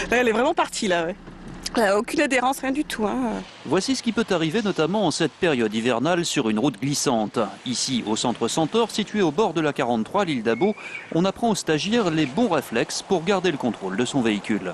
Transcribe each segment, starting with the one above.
Là, elle est vraiment partie là, ouais. Aucune adhérence, rien du tout. Hein. Voici ce qui peut arriver notamment en cette période hivernale sur une route glissante. Ici, au centre Centaure, situé au bord de la 43, l'île d'Abo, on apprend aux stagiaires les bons réflexes pour garder le contrôle de son véhicule.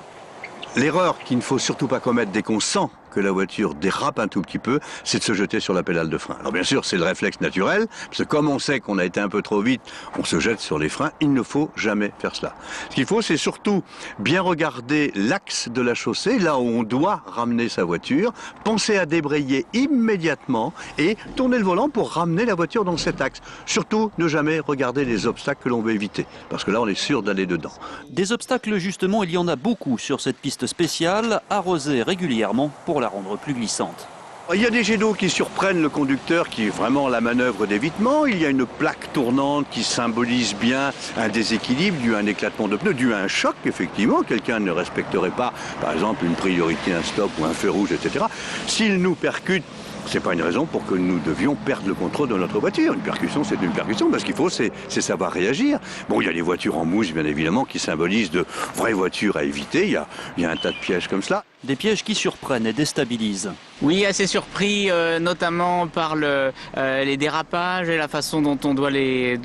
L'erreur qu'il ne faut surtout pas commettre dès qu'on sent que la voiture dérape un tout petit peu, c'est de se jeter sur la pédale de frein. Alors bien sûr, c'est le réflexe naturel, parce que comme on sait qu'on a été un peu trop vite, on se jette sur les freins. Il ne faut jamais faire cela. Ce qu'il faut, c'est surtout bien regarder l'axe de la chaussée, là où on doit ramener sa voiture, penser à débrayer immédiatement et tourner le volant pour ramener la voiture dans cet axe. Surtout, ne jamais regarder les obstacles que l'on veut éviter, parce que là, on est sûr d'aller dedans. Des obstacles, justement, il y en a beaucoup sur cette piste spéciale, arrosée régulièrement pour la rendre plus glissante. Il y a des jets d'eau qui surprennent le conducteur qui est vraiment la manœuvre d'évitement. Il y a une plaque tournante qui symbolise bien un déséquilibre dû à un éclatement de pneu, dû à un choc, effectivement. Quelqu'un ne respecterait pas, par exemple, une priorité, un stop ou un feu rouge, etc. S'il nous percute, c'est pas une raison pour que nous devions perdre le contrôle de notre voiture. Une percussion, c'est une percussion. Ce qu'il faut, c'est savoir réagir. Bon, il y a les voitures en mousse, bien évidemment, qui symbolisent de vraies voitures à éviter. Il y a un tas de pièges comme cela. Des pièges qui surprennent et déstabilisent. Oui, assez surpris, notamment par les dérapages et la façon dont on doit les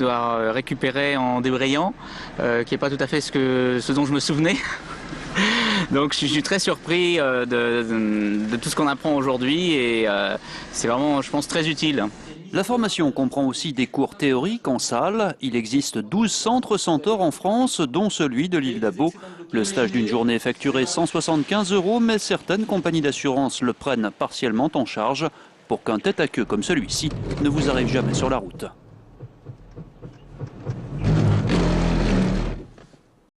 récupérer en débrayant, qui n'est pas tout à fait ce dont je me souvenais. Donc je suis très surpris de tout ce qu'on apprend aujourd'hui et c'est vraiment, je pense, très utile. La formation comprend aussi des cours théoriques en salle. Il existe 12 centres Centaure en France, dont celui de l'île d'Abo. Le stage d'une journée est facturé 175 €, mais certaines compagnies d'assurance le prennent partiellement en charge pour qu'un tête-à-queue comme celui-ci ne vous arrive jamais sur la route.